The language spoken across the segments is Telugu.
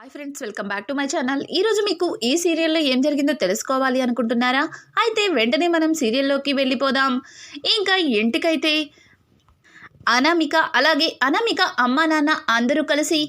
Hi friends, welcome back to my channel. ఈరోజు మీకు ఈ సీరియల్లో ఏం జరిగిందో తెలుసుకోవాలి అనుకుంటున్నారా? అయితే వెంటనే మనం సీరియల్లోకి వెళ్ళిపోదాం. ఇంకా ఇంటికైతే అనామిక అలాగే అనామిక అమ్మ నాన్న అందరూ కలిసి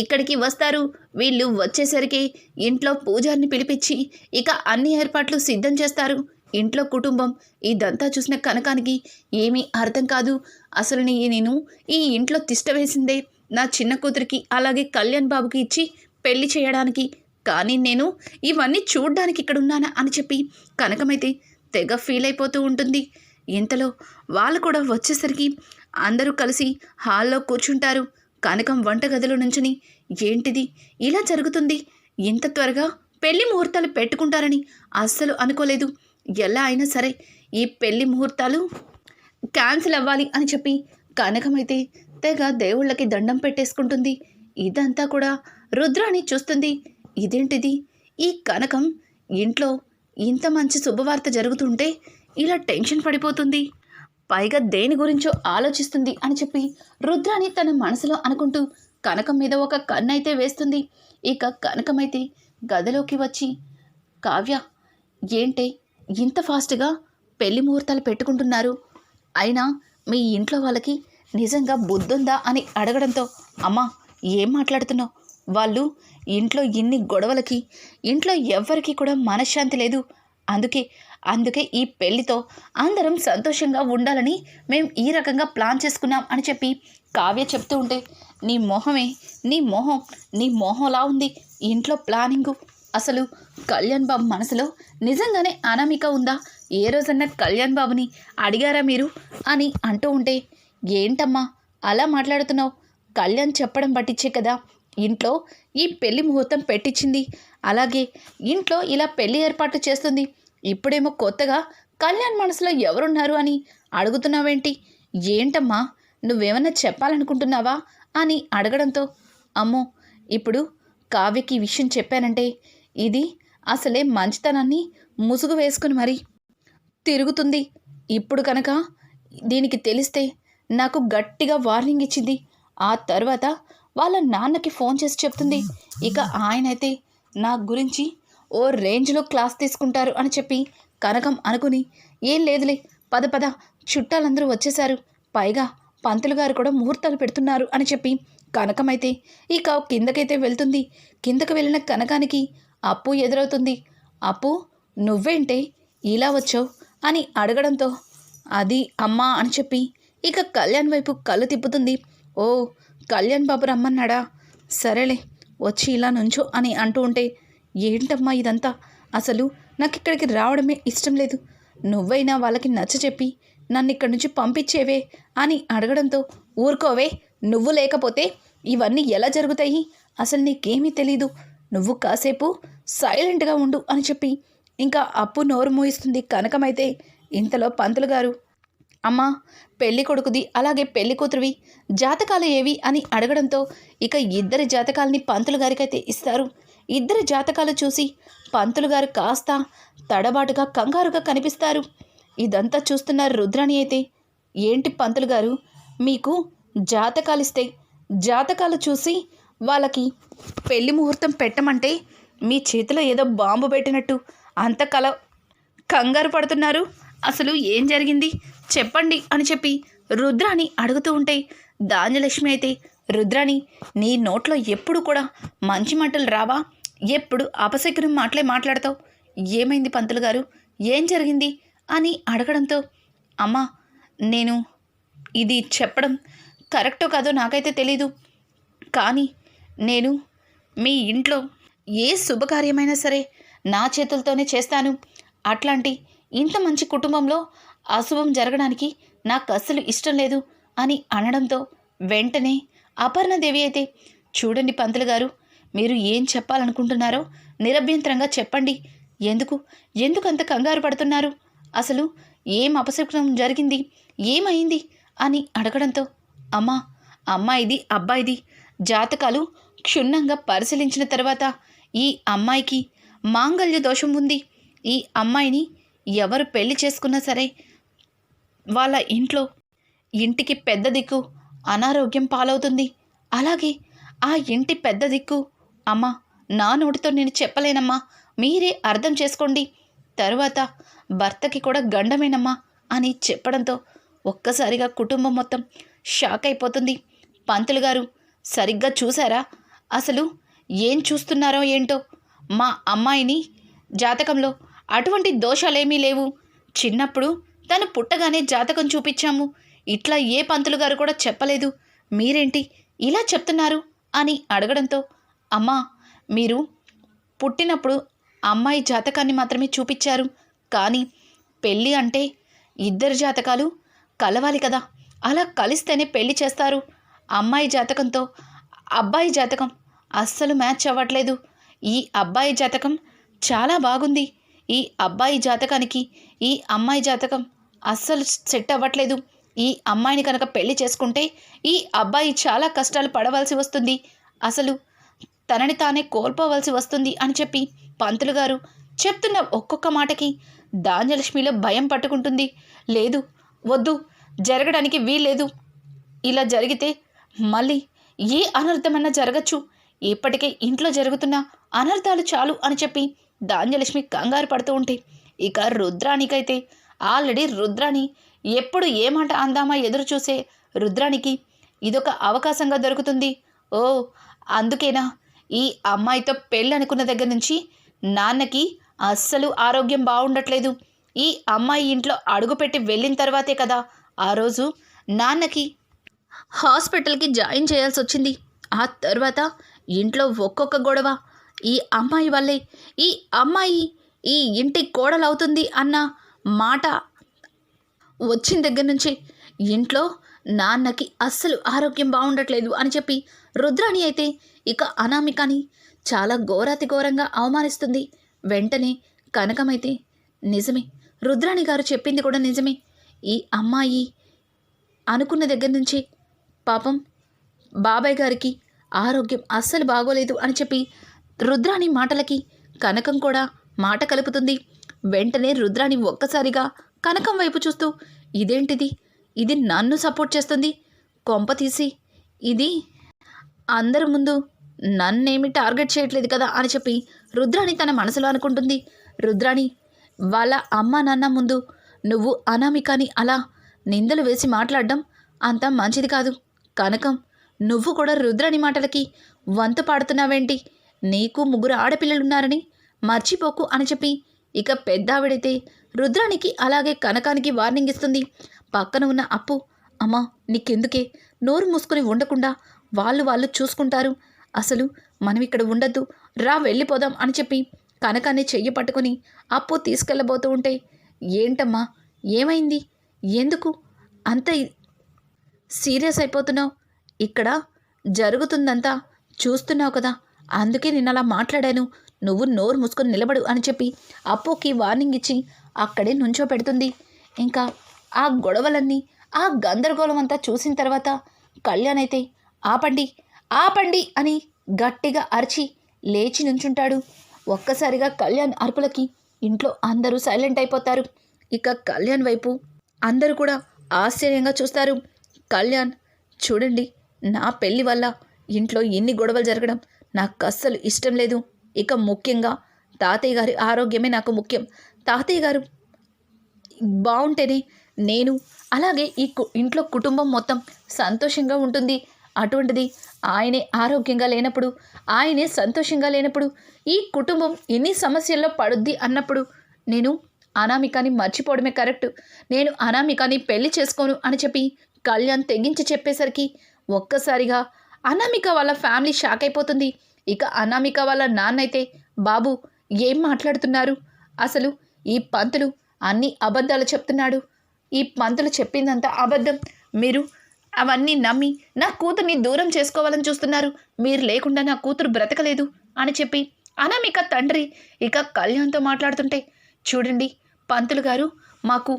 ఇక్కడికి వస్తారు. వీళ్ళు వచ్చేసరికి ఇంట్లో పూజారిని పిలిపించి ఇక అన్ని ఏర్పాట్లు సిద్ధం చేస్తారు. ఇంట్లో కుటుంబం ఇదంతా చూసిన కనకానికి ఏమీ అర్థం కాదు. అసలు నేను ఈ ఇంట్లో తిష్ట వేసిందే నా చిన్న కూతురికి అలాగే కళ్యాణ్ బాబుకి ఇచ్చి పెళ్లి చేయడానికి, కానీ నేను ఇవన్నీ చూడ్డానికి ఇక్కడ ఉన్నానా అని చెప్పి కనకమైతే తెగ ఫీల్ అయిపోతూ ఉంటుంది. ఇంతలో వాళ్ళు కూడా వచ్చేసరికి అందరూ కలిసి హాల్లో కూర్చుంటారు. కనకం వంటగదిలో నుంచుని ఏంటిది ఇలా జరుగుతుంది, ఇంత త్వరగా పెళ్లి ముహూర్తాలు పెట్టుకుంటారని అస్సలు అనుకోలేదు. ఎలా అయినా సరే ఈ పెళ్లి ముహూర్తాలు క్యాన్సిల్ అవ్వాలి అని చెప్పి కనకమైతే తెగ దేవుళ్ళకి దండం పెట్టేసుకుంటుంది. ఇదంతా కూడా రుద్రాణి చూస్తుంది. ఇదేంటిది, ఈ కనకం ఇంట్లో ఇంత మంచి శుభవార్త జరుగుతుంటే ఇలా టెన్షన్ పడిపోతుంది, పైగా దేని గురించో ఆలోచిస్తుంది అని చెప్పి రుద్రాణి తన మనసులో అనుకుంటూ కనకం మీద ఒక కన్నైతే వేస్తుంది. ఇక కనకమైతే గదిలోకి వచ్చి, కావ్య ఏంటే ఇంత ఫాస్ట్గా పెళ్లి ముహూర్తాలు పెట్టుకుంటున్నారు, అయినా మీ ఇంట్లో వాళ్ళకి నిజంగా బుద్ధుందా అని అడగడంతో, అమ్మా ఏం మాట్లాడుతున్నావు, వాళ్ళు ఇంట్లో ఇన్ని గొడవలకి ఇంట్లో ఎవ్వరికీ కూడా మనశ్శాంతి లేదు, అందుకే ఈ పెళ్లితో అందరం సంతోషంగా ఉండాలని మేము ఈ రకంగా ప్లాన్ చేసుకున్నాం అని చెప్పి కావ్య చెప్తూ ఉంటే, నీ మొహంలా ఉంది ఇంట్లో ప్లానింగు. అసలు కళ్యాణ్ బాబు మనసులో నిజంగానే అనామిక ఉందా, ఏ రోజన్నా కళ్యాణ్ బాబుని అడిగారా మీరు అని అంటూ ఉంటే, ఏంటమ్మా అలా మాట్లాడుతున్నావు, కళ్యాణ్ చెప్పడం పట్టించే కదా ఇంట్లో ఈ పెళ్లి ముహూర్తం పెట్టించింది, అలాగే ఇంట్లో ఇలా పెళ్లి ఏర్పాటు చేస్తుంది, ఇప్పుడేమో కొత్తగా కళ్యాణ్ మనసులో ఎవరున్నారు అని అడుగుతున్నావేంటి, ఏంటమ్మా నువ్వేమన్నా చెప్పాలనుకుంటున్నావా అని అడగడంతో, అమ్మో ఇప్పుడు కావ్యకి విషయం చెప్పానంటే ఇది అసలే మంచితనాన్ని ముసుగు వేసుకుని మరీ తిరుగుతుంది, ఇప్పుడు కనుక దీనికి తెలిస్తే నాకు గట్టిగా వార్నింగ్ ఇచ్చింది, ఆ తర్వాత వాళ్ళ నాన్నకి ఫోన్ చేసి చెప్తుంది, ఇక ఆయనైతే నా గురించి ఓ రేంజ్లో క్లాస్ తీసుకుంటారు అని చెప్పి కనకం అనుకుని, ఏం లేదులే పద చుట్టాలందరూ వచ్చేశారు, పైగా పంతులు గారు కూడా ముహూర్తాలు పెడుతున్నారు అని చెప్పి కనకమైతే ఇక కిందకైతే వెళ్తుంది. కిందకు వెళ్ళిన కనకానికి అప్పు ఎదురవుతుంది. అప్పు నువ్వేంటే ఇలా వచ్చావు అని అడగడంతో, అది అమ్మా అని చెప్పి ఇక కళ్యాణ్ వైపు కళ్ళు తిప్పుతుంది. ఓ కళ్యాణ్ బాబు రమ్మన్నాడా, సరేలే వచ్చి ఇలా నుంచో అని అంటూ ఉంటే, ఏంటమ్మా ఇదంతా, అసలు నాకు ఇక్కడికి రావడమే ఇష్టం లేదు, నువ్వైనా వాళ్ళకి నచ్చ చెప్పి నన్ను ఇక్కడి నుంచి పంపించేవే అని అడగడంతో, ఊరుకోవే, నువ్వు లేకపోతే ఇవన్నీ ఎలా జరుగుతాయి, అసలు నీకేమీ తెలీదు, నువ్వు కాసేపు సైలెంట్గా ఉండు అని చెప్పి ఇంకా అప్పు నోరు మూయిస్తుంది కనకమైతే. ఇంతలో పంతులు గారు, అమ్మా పెళ్లి కొడుకుది అలాగే పెళ్లి కూతురువి జాతకాలు ఏవి అని అడగడంతో ఇక ఇద్దరి జాతకాలని పంతులు గారికైతే ఇస్తారు. ఇద్దరి జాతకాలు చూసి పంతులు గారు కాస్త తడబాటుగా కంగారుగా కనిపిస్తారు. ఇదంతా చూస్తున్న రుద్రాణి అయితే, ఏంటి పంతులు గారు, మీకు జాతకాలిస్తే జాతకాలు చూసి వాళ్ళకి పెళ్లి ముహూర్తం పెట్టమంటే మీ చేతిలో ఏదో బాంబు పెట్టినట్టు అంత కంగారు పడుతున్నారు, అసలు ఏం జరిగింది చెప్పండి అని చెప్పి రుద్రాణి అడుగుతూ ఉంటే, ధాన్యలక్ష్మి అయితే, రుద్రాణి నీ నోట్లో ఎప్పుడు కూడా మంచి మాటలు రావా, ఎప్పుడు అపశకునం మాటలే మాట్లాడతావు, ఏమైంది పంతులు గారు, ఏం జరిగింది అని అడగడంతో, అమ్మా నేను ఇది చెప్పడం కరెక్టో కాదో నాకైతే తెలీదు, కానీ నేను మీ ఇంట్లో ఏ శుభకార్యమైనా సరే నా చేతులతోనే చేస్తాను, అట్లాంటి ఇంత మంచి కుటుంబంలో అశుభం జరగడానికి నాకు అస్సలు ఇష్టం లేదు అని అనడంతో వెంటనే అపర్ణదేవి అయితే, చూడండి పంతులు గారు, మీరు ఏం చెప్పాలనుకుంటున్నారో నిరభ్యంతరంగా చెప్పండి, ఎందుకు అంత కంగారు పడుతున్నారు, అసలు ఏం అపశకునం జరిగింది, ఏమైంది అని అడగడంతో, అమ్మాయిది అబ్బాయిది జాతకాలు క్షుణ్ణంగా పరిశీలించిన తర్వాత ఈ అమ్మాయికి మాంగళ్య దోషం ఉంది, ఈ అమ్మాయిని ఎవరు పెళ్లి చేసుకున్నా సరే వాళ్ళ ఇంటికి పెద్ద దిక్కు అనారోగ్యం పాలవుతుంది, అలాగే ఆ ఇంటి పెద్ద దిక్కు అమ్మ నా నోటితో నేను చెప్పలేనమ్మా, మీరే అర్థం చేసుకోండి. తరువాత భర్తకి కూడా గండమేనమ్మా అని చెప్పడంతో ఒక్కసారిగా కుటుంబం మొత్తం షాక్ అయిపోతుంది. పంతులు గారు సరిగ్గా చూసారా? అసలు ఏం చూస్తున్నారో ఏంటో. మా అమ్మాయిని జాతకంలో అటువంటి దోషాలేమీ లేవు. చిన్నప్పుడు తను పుట్టగానే జాతకం చూపించాము. ఇట్లా ఏ పంతులు గారు కూడా చెప్పలేదు. మీరేంటి ఇలా చెప్తున్నారు అని అడగడంతో, అమ్మా, మీరు పుట్టినప్పుడు అమ్మాయి జాతకాన్ని మాత్రమే చూపించారు. కానీ పెళ్ళి అంటే ఇద్దరు జాతకాలు కలవాలి కదా, అలా కలిస్తేనే పెళ్లి చేస్తారు. అమ్మాయి జాతకంతో అబ్బాయి జాతకం అస్సలు మ్యాచ్ అవ్వట్లేదు. ఈ అబ్బాయి జాతకం చాలా బాగుంది. ఈ అబ్బాయి జాతకానికి ఈ అమ్మాయి జాతకం అస్సలు సెట్ అవ్వట్లేదు. ఈ అమ్మాయిని కనుక పెళ్లి చేసుకుంటే ఈ అబ్బాయి చాలా కష్టాలు పడవలసి వస్తుంది. అసలు తనని తానే కోల్పోవలసి వస్తుంది అని చెప్పి పంతులు గారు చెప్తున్న ఒక్కొక్క మాటకి ధాన్యలక్ష్మిలో భయం పట్టుకుంటుంది. లేదు, వద్దు, జరగడానికి వీల్లేదు. ఇలా జరిగితే మళ్ళీ ఏ అనర్థమన్నా జరగచ్చు. ఇప్పటికే ఇంట్లో జరుగుతున్న అనర్థాలు చాలు అని చెప్పి ధాన్యలక్ష్మి కంగారు పడుతూ ఉంటే, ఇక రుద్రానికైతే ఆల్రెడీ రుద్రాని ఎప్పుడు ఏ మాట అందామా ఎదురు చూసే రుద్రానికి ఇదొక అవకాశంగా దొరుకుతుంది. ఓ, అందుకేనా ఈ అమ్మాయితో పెళ్ళి అనుకున్న దగ్గర నుంచి నాన్నకి అస్సలు ఆరోగ్యం బాగుండట్లేదు. ఈ అమ్మాయి ఇంట్లో అడుగుపెట్టి వెళ్ళిన తర్వాతే కదా ఆ రోజు నాన్నకి హాస్పిటల్కి జాయిన్ చేయాల్సి వచ్చింది. ఆ తర్వాత ఇంట్లో ఒక్కొక్క గొడవ. ఈ అమ్మాయి వల్లే ఈ అమ్మాయి ఈ ఇంటి కోడలవుతుంది అన్న మాట వచ్చిన దగ్గర నుంచి ఇంట్లో నాన్నకి అస్సలు ఆరోగ్యం బాగుండట్లేదు అని చెప్పి రుద్రాణి అయితే ఇక అనామికని చాలా ఘోరాతి ఘోరంగా అవమానిస్తుంది. వెంటనే కనకమైతే నిజమే, రుద్రాణి గారు చెప్పింది కూడా నిజమే. ఈ అమ్మాయి అనుకున్న దగ్గర నుంచి పాపం బాబాయ్ గారికి ఆరోగ్యం అస్సలు బాగోలేదు అని చెప్పి రుద్రాణి మాటలకి కనకం కూడా మాట కలుపుతుంది. వెంటనే రుద్రాణి ఒక్కసారిగా కనకం వైపు చూస్తూ, ఇదేంటిది, ఇది నన్ను సపోర్ట్ చేస్తుంది, కొంప తీసి ఇది అందరి ముందు నన్నేమి టార్గెట్ చేయట్లేదు కదా అని చెప్పి రుద్రాణి తన మనసులో అనుకుంటుంది. రుద్రాణి, వాళ్ళ అమ్మ నాన్న ముందు నువ్వు అనామికని అలా నిందలు వేసి మాట్లాడడం అంత మంచిది కాదు. కనకం, నువ్వు కూడా రుద్రాణి మాటలకి వంత పాడుతున్నావేంటి? నీకు 3 ఆడపిల్లలున్నారని మర్చిపోకు అని చెప్పి ఇక పెద్దావిడైతే రుద్రానికి అలాగే కనకానికి వార్నింగ్ ఇస్తుంది. పక్కన ఉన్న అప్పు, అమ్మా నీకెందుకే, నోరు మూసుకొని ఉండకుండా వాళ్ళు చూసుకుంటారు. అసలు మనం ఇక్కడ ఉండద్దు, రా వెళ్ళిపోదాం అని చెప్పి కనకాన్ని చెయ్యి పట్టుకొని అప్పు తీసుకెళ్ళబోతూ ఉంటే, ఏంటమ్మా ఏమైంది, ఎందుకు అంత సీరియస్ అయిపోతున్నావు? ఇక్కడ జరుగుతుందంతా చూస్తున్నావు కదా, అందుకే నేను అలా మాట్లాడాను, నువ్వు నోరు మూసుకొని నిలబడు అని చెప్పి అప్పుకి వార్నింగ్ ఇచ్చి అక్కడే నుంచో పెడుతుంది. ఇంకా ఆ గొడవలన్నీ ఆ గందరగోళం అంతా చూసిన తర్వాత కళ్యాణ్ అయితే ఆపండి ఆపండి అని గట్టిగా అరిచి లేచి నుంచుంటాడు. ఒక్కసారిగా కళ్యాణ్ అరుపులకి ఇంట్లో అందరూ సైలెంట్ అయిపోతారు. ఇక కళ్యాణ్ వైపు అందరూ కూడా ఆశ్చర్యంగా చూస్తారు. కళ్యాణ్, చూడండి, నా పెళ్లి వల్ల ఇంట్లో ఎన్ని గొడవలు జరగడం నాకు అస్సలు ఇష్టం లేదు. ఇక ముఖ్యంగా తాతయ్య గారి ఆరోగ్యమే నాకు ముఖ్యం. తాతయ్య గారు బాగుంటేనే నేను అలాగే ఈ ఇంట్లో కుటుంబం మొత్తం సంతోషంగా ఉంటుంది. అటువంటిది ఆయనే ఆరోగ్యంగా లేనప్పుడు, ఆయనే సంతోషంగా లేనప్పుడు ఈ కుటుంబం ఎన్ని సమస్యల్లో పడుద్ది అన్నప్పుడు నేను అనామికని మర్చిపోవడమే కరెక్ట్. నేను అనామికని పెళ్లి చేసుకోను అని చెప్పి కళ్యాణ్ తెగించి చెప్పేసరికి ఒక్కసారిగా అనామిక వాళ్ళ ఫ్యామిలీ షాక్ అయిపోతుంది. ఇక అనామిక వాళ్ళ నాన్నైతే, బాబు ఏం మాట్లాడుతున్నారు, అసలు ఈ పంతులు అన్ని అబద్ధాలు చెప్తున్నాడు, ఈ పంతులు చెప్పిందంతా అబద్ధం, మీరు అవన్నీ నమ్మి నా కూతుర్ని దూరం చేసుకోవాలని చూస్తున్నారు, మీరు లేకుండా నా కూతురు బ్రతకలేదు అని చెప్పి అనామిక తండ్రి ఇక కళ్యాణ్తో మాట్లాడుతుంటే, చూడండి పంతులు గారు, మాకు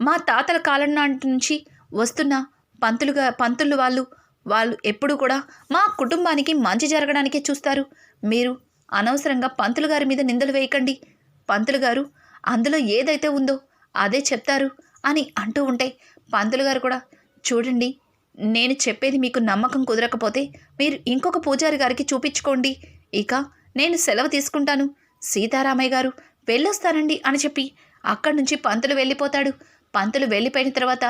మా తాతల కాలం నాటి నుంచి వస్తున్న పంతులు వాళ్ళు ఎప్పుడూ కూడా మా కుటుంబానికి మంచి జరగడానికే చూస్తారు. మీరు అనవసరంగా పంతులు గారి మీద నిందలు వేయకండి. పంతులు గారు అందులో ఏదైతే ఉందో అదే చెప్తారు అని అంటూ ఉంటే, పంతులు గారు కూడా, చూడండి నేను చెప్పేది మీకు నమ్మకం కుదరకపోతే మీరు ఇంకొక పూజారి గారికి చూపించుకోండి. ఇక నేను సెలవు తీసుకుంటాను. సీతారామయ్య గారు వెళ్ళొస్తానండి అని చెప్పి అక్కడి నుంచి పంతులు వెళ్ళిపోతాడు. పంతులు వెళ్ళిపోయిన తర్వాత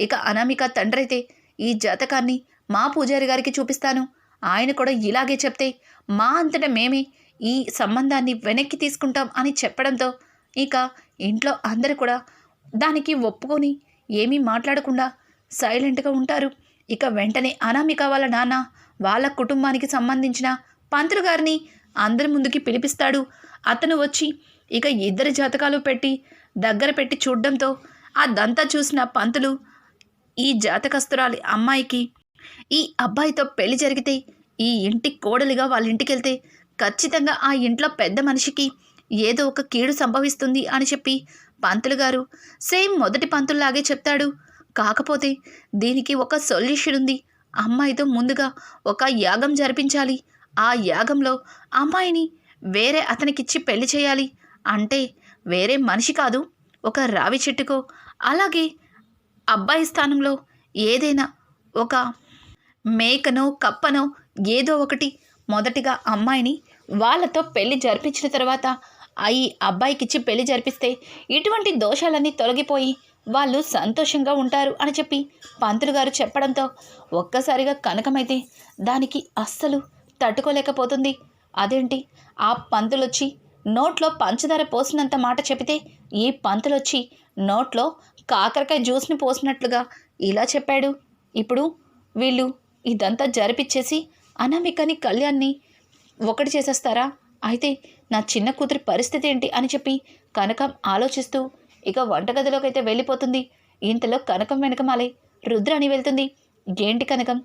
ఇక అనామిక తండ్రైతే ఈ జాతకాన్ని మా పూజారి గారికి చూపిస్తాను. ఆయన కూడా ఇలాగే చెప్తే మా అంతటా మేమే ఈ సంబంధాన్ని వెనక్కి తీసుకుంటాం అని చెప్పడంతో ఇక ఇంట్లో అందరూ కూడా దానికి ఒప్పుకొని ఏమీ మాట్లాడకుండా సైలెంట్గా ఉంటారు. ఇక వెంటనే అనామిక వాళ్ళ నాన్న వాళ్ళ కుటుంబానికి సంబంధించిన పంతులు గారిని అందరి ముందుకి పిలిపిస్తాడు. అతను వచ్చి ఇక ఇద్దరి జాతకాలు పెట్టి దగ్గర పెట్టి చూడడంతో అదంతా చూసిన పంతులు ఈ జాతకస్తురాలి అమ్మాయికి ఈ అబ్బాయితో పెళ్లి జరిగితే ఈ ఇంటి కోడలిగా వాళ్ళ ఇంటికి వెళ్తే ఖచ్చితంగా ఆ ఇంట్లో పెద్ద మనిషికి ఏదో ఒక కీడు సంభవిస్తుంది అని చెప్పి పంతులు గారు సేమ్ మొదటి పంతుల్లాగే చెప్తాడు. కాకపోతే దీనికి ఒక సొల్యూషన్ ఉంది. అమ్మాయితో ముందుగా ఒక యాగం జరిపించాలి. ఆ యాగంలో అమ్మాయిని వేరే అతనికిచ్చి పెళ్లి చేయాలి. అంటే వేరే మనిషి కాదు, ఒక రావి చెట్టుకో అలాగే అబ్బాయి స్థానంలో ఏదైనా ఒక మేకనో కప్పనో ఏదో ఒకటి మొదటిగా అమ్మాయిని వాళ్ళతో పెళ్లి జరిపించిన తర్వాత ఈ అబ్బాయికిచ్చి పెళ్లి జరిపిస్తే ఇటువంటి దోషాలన్నీ తొలగిపోయి వాళ్ళు సంతోషంగా ఉంటారు అని చెప్పి పంతులు గారు చెప్పడంతో ఒక్కసారిగా కనకమైతే దానికి అస్సలు తట్టుకోలేకపోతుంది. అదేంటి, ఆ పంతులొచ్చి నోట్లో పంచదార పోసినంత మాట చెబితే ఈ పంతులొచ్చి నోట్లో కాకరకాయ జ్యూస్ని పోసినట్లుగా ఇలా చెప్పాడు. ఇప్పుడు వీళ్ళు ఇదంతా జరిపిచ్చేసి అనామికని కళ్యాణ్ని ఒకటి చేసేస్తారా? అయితే నా చిన్న కూతురి పరిస్థితి ఏంటి అని చెప్పి కనకం ఆలోచిస్తూ ఇక వంటగదిలోకి అయితే వెళ్ళిపోతుంది. ఇంతలో కనకం వెనకమాలే రుద్రాణి వెళ్తుంది. ఏంటి కనకం,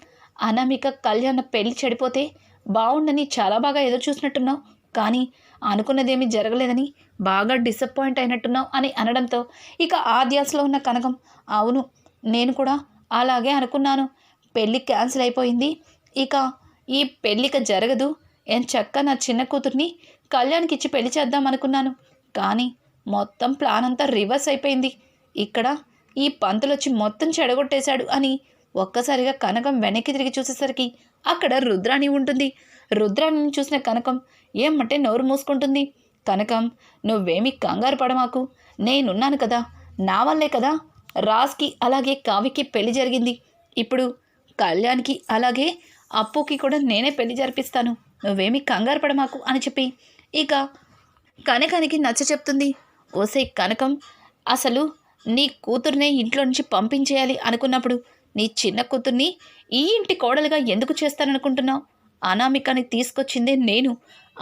అనామిక కళ్యాణ పెళ్లి చెడిపోతే బాగుండని చాలా బాగా ఎదురు చూసినట్టున్నావు, కానీ అనుకున్నదేమీ జరగలేదని బాగా డిసప్పాయింట్ అయినట్టున్నావు అని అనడంతో ఇక ఆ ధ్యాసలో ఉన్న కనకం, అవును నేను కూడా అలాగే అనుకున్నాను, పెళ్ళి క్యాన్సిల్ అయిపోయింది, ఇక ఈ పెళ్ళిక జరగదు, చక్క నా చిన్న కూతుర్ని కళ్యాణ్కి ఇచ్చి పెళ్లి చేద్దాం అనుకున్నాను, కానీ మొత్తం ప్లాన్ అంతా రివర్స్ అయిపోయింది, ఇక్కడ ఈ పంతులొచ్చి మొత్తం చెడగొట్టేశాడు అని ఒక్కసారిగా కనకం వెనక్కి తిరిగి చూసేసరికి అక్కడ రుద్రాణి ఉంటుంది. రుద్రాణిని చూసిన కనకం ఏమంటే నోరు మూసుకుంటుంది. కనకం, నువ్వేమీ కంగారు పడమాకు, నేనున్నాను కదా, నా వల్లే కదా రాజ్కి అలాగే కావ్యకి పెళ్లి జరిగింది, ఇప్పుడు కళ్యాణ్కి అలాగే అప్పుకి కూడా నేనే పెళ్లి జరిపిస్తాను, నువ్వేమీ కంగారు పడమాకు అని చెప్పి ఇక కనకానికి నచ్చ చెప్తుంది. ఓసే కనకం, అసలు నీ కూతుర్నే ఇంట్లో నుంచి పంపించేయాలి అనుకున్నప్పుడు నీ చిన్న కూతుర్ని ఈ ఇంటి కోడలుగా ఎందుకు చేస్తాననుకుంటున్నావు? అనామికని తీసుకొచ్చిందే నేను,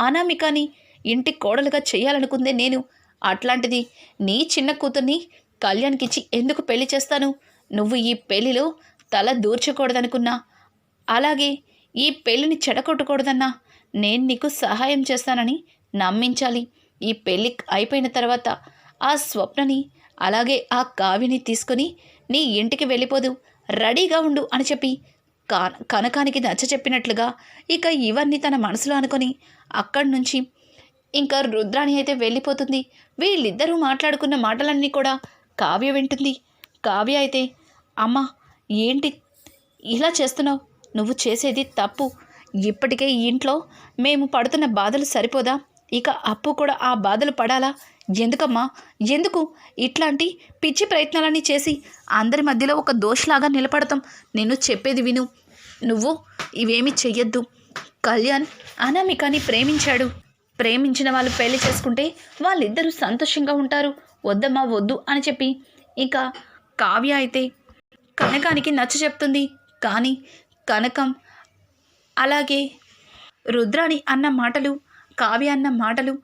అనామికని ఇంటి కోడలుగా చేయాలనుకుందే నేను, అట్లాంటిది నీ చిన్న కూతుర్ని కళ్యాణ్కిచ్చి ఎందుకు పెళ్లి చేస్తాను? నువ్వు ఈ పెళ్లిలో తల దూర్చకూడదనుకున్నా, అలాగే ఈ పెళ్లిని చెడగొట్టకూడదన్నా నేను నీకు సహాయం చేస్తానని నమ్మించాలి. ఈ పెళ్ళి అయిపోయిన తర్వాత ఆ స్వప్నని అలాగే ఆ కావ్యని తీసుకుని నీ ఇంటికి వెళ్ళిపోదు, రెడీగా ఉండు అని చెప్పి కనకానికి నచ్చ చెప్పినట్లుగా ఇక ఇవన్నీ తన మనసులో అనుకొని అక్కడి నుంచి ఇంకా రుద్రాణి అయితే వెళ్ళిపోతుంది. వీళ్ళిద్దరూ మాట్లాడుకున్న మాటలన్నీ కూడా కావ్య వింటుంది. కావ్య అయితే, అమ్మ ఏంటి ఇలా చేస్తున్నావు, నువ్వు చేసేది తప్పు, ఇప్పటికే ఈ ఇంట్లో మేము పడుతున్న బాధలు సరిపోదా, ఇక అప్పు కూడా ఆ బాధలు పడాలా? ఎందుకమ్మా, ఎందుకు ఇట్లాంటి పిచ్చి ప్రయత్నాలన్నీ చేసి అందరి మధ్యలో ఒక దోషలాగా నిలబడతాం? నేను చెప్పేది విను, నువ్వు ఇవేమీ చెయ్యొద్దు. కళ్యాణ్ అనామికని ప్రేమించాడు, ప్రేమించిన వాళ్ళు పెళ్లి చేసుకుంటే వాళ్ళిద్దరూ సంతోషంగా ఉంటారు, వద్దమ్మా వద్దు అని చెప్పి ఇక కావ్య అయితే కనకానికి నచ్చ చెప్తుంది. కానీ కనకం అలాగే రుద్రాణి అన్న మాటలు, కావ్య అన్న మాటలు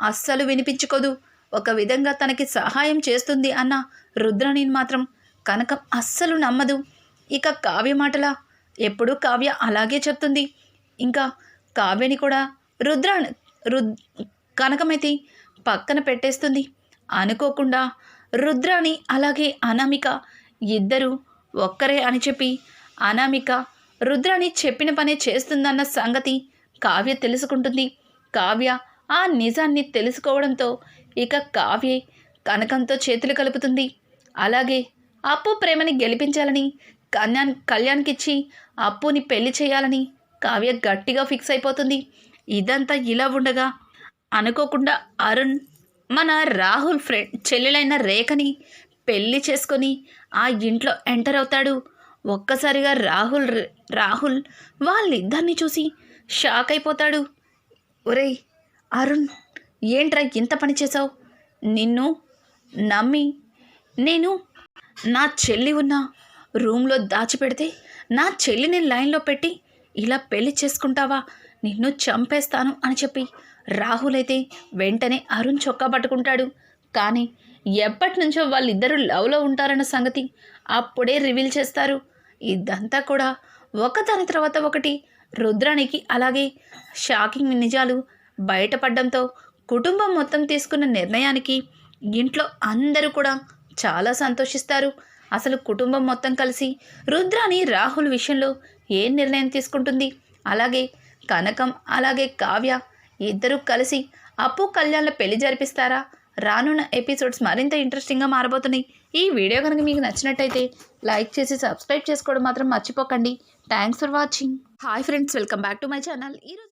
అస్సలు వినిపించుకోదు. ఒక విధంగా తనకి సహాయం చేస్తుంది అన్న రుద్రాణిని మాత్రం కనకం అస్సలు నమ్మదు. ఇక కావ్య మాటలా ఎప్పుడూ కావ్య అలాగే చెప్తుంది. ఇంకా కావ్యని కూడా కనకమైతే పక్కన పెట్టేస్తుంది. అనుకోకుండా రుద్రాణి అలాగే అనామిక ఇద్దరు ఒక్కరే అని చెప్పి అనామిక రుద్రాణి చెప్పిన పనే చేస్తుందన్న సంగతి కావ్య తెలుసుకుంటుంది. కావ్య ఆ నిజాన్ని తెలుసుకోవడంతో ఇక కావ్యే కనకంతో చేతులు కలుపుతుంది. అలాగే అప్పు ప్రేమని గెలిపించాలని కళ్యాణ్కి ఇచ్చి అప్పుని పెళ్లి చేయాలని కావ్య గట్టిగా ఫిక్స్ అయిపోతుంది. ఇదంతా ఇలా ఉండగా అనుకోకుండా అరుణ్ మన రాహుల్ ఫ్రెండ్ చెల్లెలైన రేఖని పెళ్లి చేసుకొని ఆ ఇంట్లో ఎంటర్ అవుతాడు. ఒక్కసారిగా రాహుల్ వాళ్ళిద్దరిని చూసి షాక్ అయిపోతాడు. ఒరేయ్ అరుణ్, ఏంట్రా ఇంత పని చేసావు? నిన్ను నమ్మి నేను నా చెల్లి ఉన్న రూమ్లో దాచిపెడితే నా చెల్లిని లైన్లో పెట్టి ఇలా పెళ్లి చేసుకుంటావా? నిన్ను చంపేస్తాను అని చెప్పి రాహుల్ అయితే వెంటనే అరుణ్ చొక్కా పట్టుకుంటాడు. కానీ ఎప్పటి నుంచో వాళ్ళిద్దరూ లవ్లో ఉంటారన్న సంగతి అప్పుడే రివీల్ చేస్తారు. ఇదంతా కూడా ఒకదాని తర్వాత ఒకటి రుద్రానికి అలాగే షాకింగ్ నిజాలు బయటపడడంతో కుటుంబం మొత్తం తీసుకున్న నిర్ణయానికి ఇంట్లో అందరూ కూడా చాలా సంతోషిస్తారు. అసలు కుటుంబం మొత్తం కలిసి రుద్రాని రాహుల్ విషయంలో ఏ నిర్ణయం తీసుకుంటుంది? అలాగే కనకం అలాగే కావ్య ఇద్దరూ కలిసి అప్పు కళ్యాణ్ల పెళ్లి జరిపిస్తారా? రానున్న ఎపిసోడ్స్ మరింత ఇంట్రెస్టింగ్గా మారబోతున్నాయి. ఈ వీడియో కనుక మీకు నచ్చినట్టయితే లైక్ చేసి సబ్స్క్రైబ్ చేసుకోవడం మాత్రం మర్చిపోకండి. Thanks for watching. Hi friends, welcome back to my channel. ఈరోజు